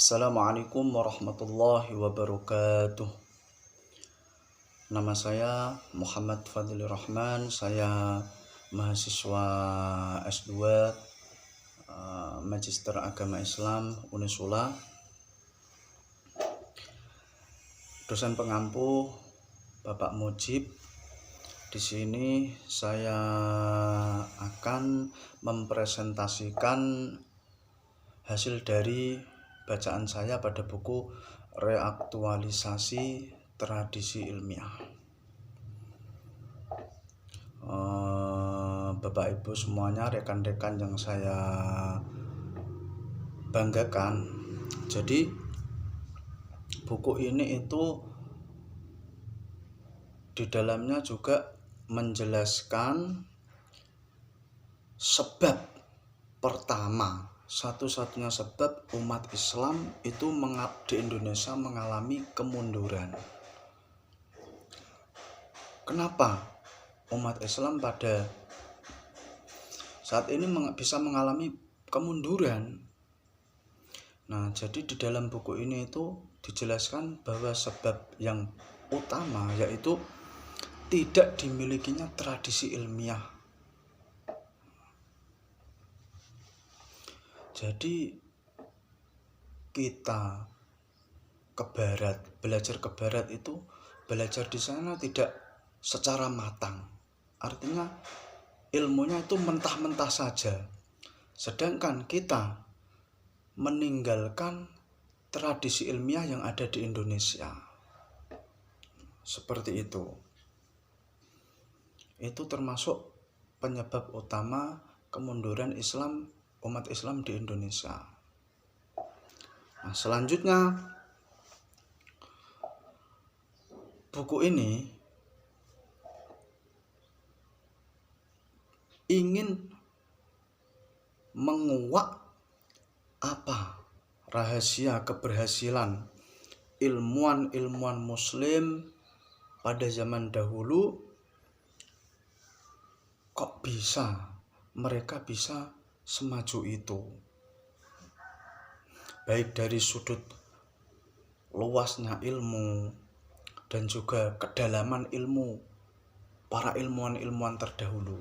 Assalamualaikum warahmatullahi wabarakatuh. Nama saya Muhammad Fadlur Rahman. Saya mahasiswa S2 Magister Agama Islam Unisula. Dosen pengampu Bapak Mujib. Di sini saya akan mempresentasikan hasil dari bacaan saya pada buku Reaktualisasi Tradisi Ilmiah. Bapak Ibu semuanya, rekan-rekan yang saya banggakan. Jadi buku ini itu di dalamnya juga menjelaskan sebab pertama, satu-satunya sebab umat Islam itu di Indonesia mengalami kemunduran. Kenapa umat Islam pada saat ini bisa mengalami kemunduran? Nah, jadi di dalam buku ini itu dijelaskan bahwa sebab yang utama yaitu tidak dimilikinya tradisi ilmiah. Jadi kita ke barat, belajar ke barat itu belajar di sana tidak secara matang. Artinya ilmunya itu mentah-mentah saja. Sedangkan kita meninggalkan tradisi ilmiah yang ada di Indonesia. Seperti itu. Itu termasuk penyebab utama kemunduran umat Islam di Indonesia. Nah, selanjutnya buku ini ingin menguak rahasia keberhasilan ilmuwan-ilmuwan muslim pada zaman dahulu. Kok mereka bisa semaju itu, baik dari sudut luasnya ilmu dan juga kedalaman ilmu para ilmuwan-ilmuwan terdahulu.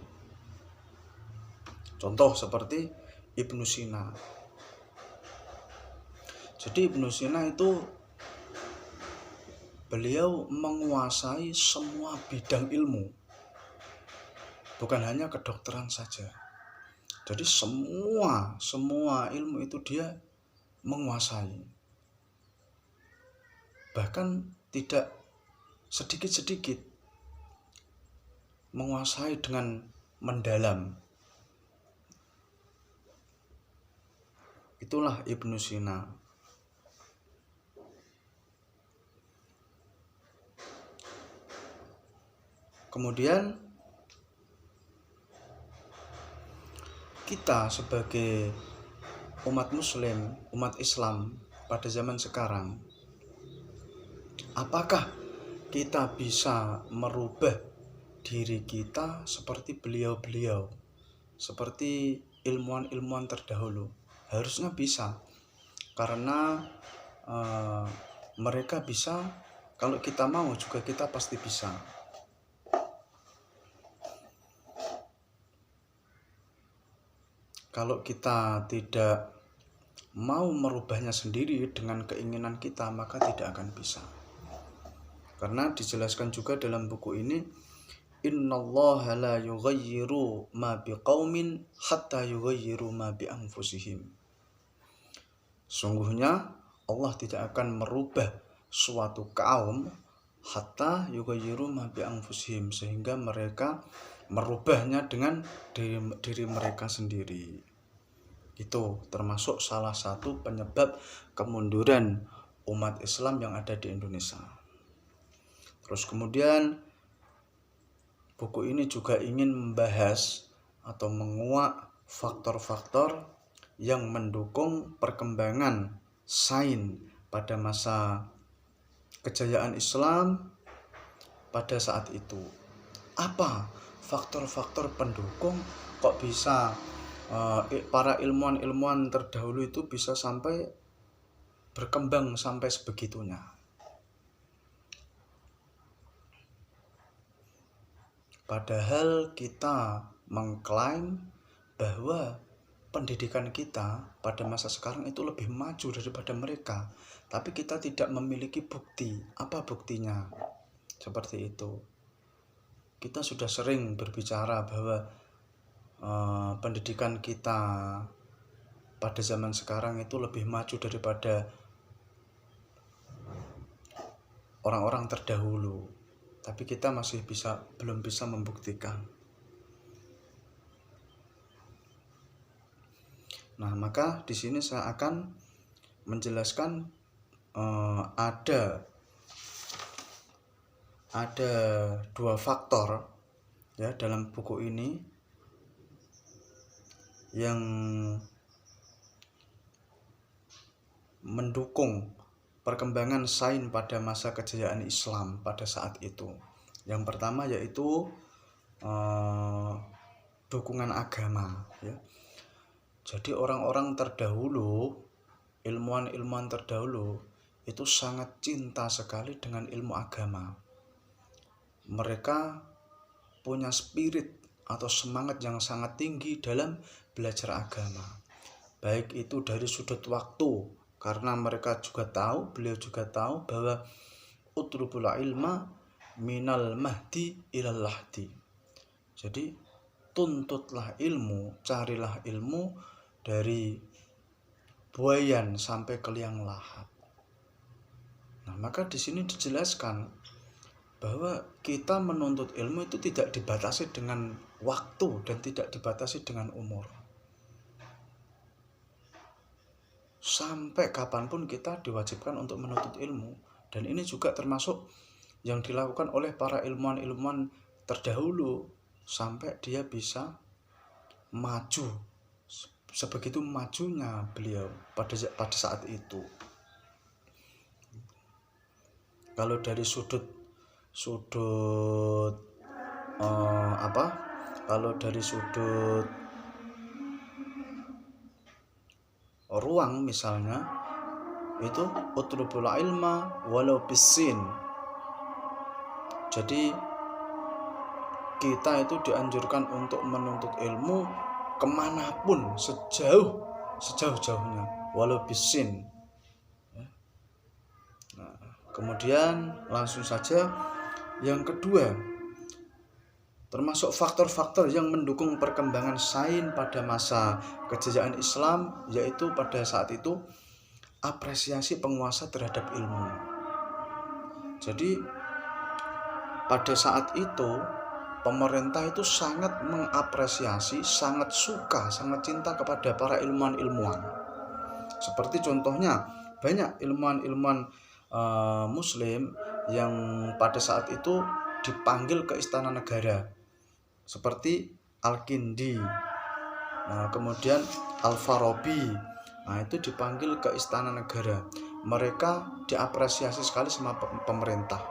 Contoh seperti Ibnu Sina. Jadi Ibnu Sina itu beliau menguasai semua bidang ilmu, bukan hanya kedokteran saja. Jadi semua ilmu itu dia menguasai. Bahkan tidak sedikit-sedikit, menguasai dengan mendalam. Itulah Ibnu Sina. Kemudian kita sebagai umat muslim, umat Islam pada zaman sekarang, apakah kita bisa merubah diri kita seperti beliau-beliau, seperti ilmuwan-ilmuwan terdahulu? Harusnya bisa, karena mereka bisa. Kalau kita mau juga, kita pasti bisa. Kalau kita tidak mau merubahnya sendiri dengan keinginan kita, maka tidak akan bisa. Karena dijelaskan juga dalam buku ini, innallaha la yughayyiru ma biqaumin hatta yughayyiru ma bi anfusihim. Sungguhnya Allah tidak akan merubah suatu kaum hatta yughayyiru ma bi anfusihim, sehingga mereka merubahnya dengan diri mereka sendiri. Itu termasuk salah satu penyebab kemunduran umat Islam yang ada di Indonesia. Terus kemudian buku ini juga ingin membahas atau menguak faktor-faktor yang mendukung perkembangan sains pada masa kejayaan Islam pada saat itu. Apa faktor-faktor pendukung kok bisa para ilmuwan-ilmuwan terdahulu itu bisa sampai berkembang sampai sebegitunya. Padahal kita mengklaim bahwa pendidikan kita pada masa sekarang itu lebih maju daripada mereka, tapi kita tidak memiliki bukti. Apa buktinya? Seperti itu. Kita sudah sering berbicara bahwa pendidikan kita pada zaman sekarang itu lebih maju daripada orang-orang terdahulu, tapi kita masih belum bisa membuktikan. Nah, maka di sini saya akan menjelaskan ada dua faktor ya dalam buku ini yang mendukung perkembangan sains pada masa kejayaan Islam pada saat itu. Yang pertama yaitu dukungan agama ya. Jadi orang-orang terdahulu, ilmuwan-ilmuwan terdahulu itu sangat cinta sekali dengan ilmu agama. Mereka punya spirit atau semangat yang sangat tinggi dalam belajar agama. Baik itu dari sudut waktu, karena beliau juga tahu bahwa utlubul ilma minal mahdi ilal lahdi. Jadi tuntutlah ilmu, carilah ilmu dari buayan sampai ke liang lahat. Nah, maka di sini dijelaskan bahwa kita menuntut ilmu itu tidak dibatasi dengan waktu dan tidak dibatasi dengan umur. Sampai kapanpun kita diwajibkan untuk menuntut ilmu, dan ini juga termasuk yang dilakukan oleh para ilmuwan-ilmuwan terdahulu sampai dia bisa maju sebegitu majunya beliau pada saat itu. Kalau dari kalau dari sudut ruang misalnya, itu utlubul ilma walau bisin. Jadi kita itu dianjurkan untuk menuntut ilmu kemanapun, sejauh-jauhnya, walau bisin. Nah, kemudian langsung saja yang kedua, termasuk faktor-faktor yang mendukung perkembangan sains pada masa kejayaan Islam, yaitu pada saat itu apresiasi penguasa terhadap ilmu. Jadi pada saat itu pemerintah itu sangat mengapresiasi, sangat suka, sangat cinta kepada para ilmuwan-ilmuwan. Seperti contohnya banyak ilmuwan-ilmuwan Muslim yang pada saat itu dipanggil ke Istana Negara, seperti Al-Kindi, kemudian Al-Farabi. Nah, itu dipanggil ke Istana Negara. Mereka diapresiasi sekali sama pemerintah.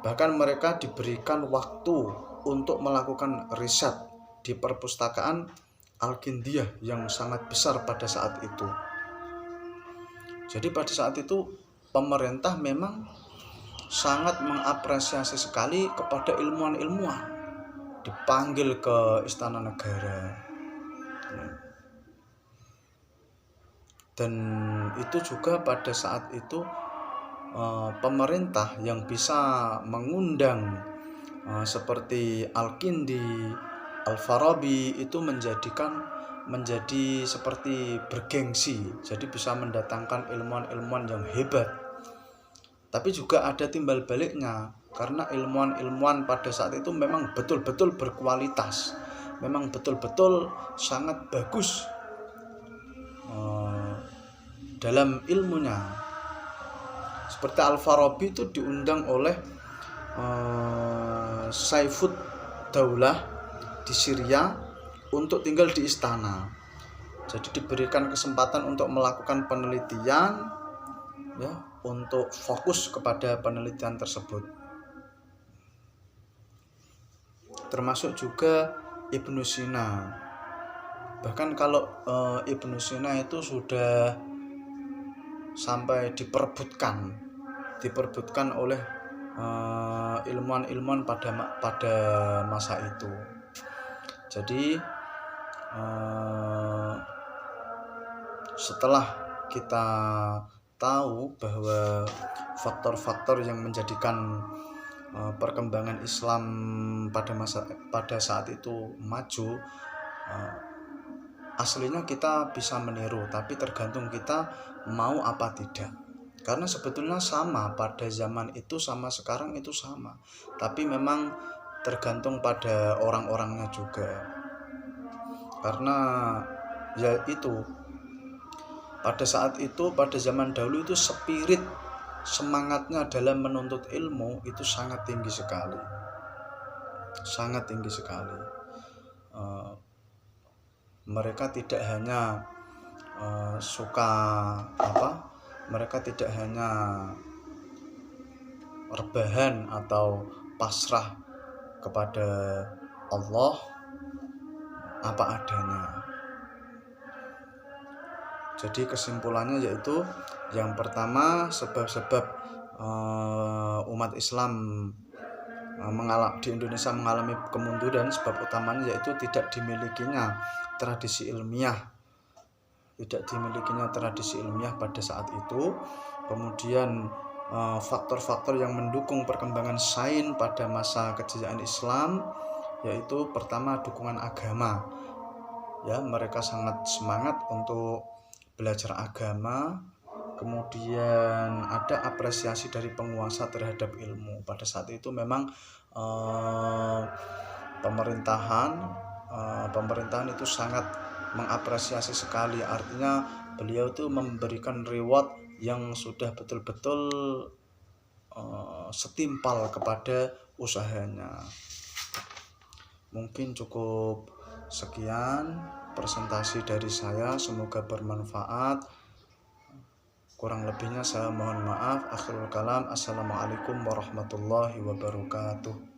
Bahkan mereka diberikan waktu untuk melakukan riset di perpustakaan Al-Kindiyah yang sangat besar pada saat itu. Jadi pada saat itu pemerintah memang sangat mengapresiasi sekali kepada ilmuwan-ilmuwan, dipanggil ke Istana Negara. Dan itu juga pada saat itu pemerintah yang bisa mengundang seperti Al-Kindi, Al-Farabi itu menjadi seperti bergengsi. Jadi bisa mendatangkan ilmuwan-ilmuwan yang hebat. Tapi juga ada timbal baliknya, karena ilmuwan-ilmuwan pada saat itu memang betul-betul berkualitas, memang betul-betul sangat bagus dalam ilmunya. Seperti Al-Farabi itu diundang oleh Saifud Daulah di Syria untuk tinggal di istana. Jadi diberikan kesempatan untuk melakukan penelitian ya, untuk fokus kepada penelitian tersebut. Termasuk juga Ibnu Sina. Bahkan kalau Ibnu Sina itu sudah sampai diperebutkan oleh ilmuwan-ilmuwan pada masa itu. Jadi setelah kita tahu bahwa faktor-faktor yang menjadikan perkembangan Islam pada saat itu maju, aslinya kita bisa meniru, tapi tergantung kita mau apa tidak. Karena sebetulnya sama pada zaman itu sama sekarang itu sama, tapi memang tergantung pada orang-orangnya juga. Karena ya itu, pada saat itu, pada zaman dahulu itu spirit semangatnya dalam menuntut ilmu itu sangat tinggi sekali. Mereka tidak hanya mereka tidak hanya rebahan atau pasrah kepada Allah apa adanya. Jadi kesimpulannya yaitu yang pertama, sebab-sebab umat Islam di Indonesia mengalami kemunduran, sebab utamanya yaitu tidak dimilikinya tradisi ilmiah pada saat itu. Kemudian faktor-faktor yang mendukung perkembangan sains pada masa kejayaan Islam yaitu pertama dukungan agama. Ya, mereka sangat semangat untuk belajar agama. Kemudian ada apresiasi dari penguasa terhadap ilmu. Pada saat itu memang pemerintahan itu sangat mengapresiasi sekali. Artinya beliau itu memberikan reward yang sudah betul-betul setimpal kepada usahanya. Mungkin cukup sekian presentasi dari saya, semoga bermanfaat. Kurang lebihnya saya mohon maaf. Akhirul kalam, assalamualaikum warahmatullahi wabarakatuh.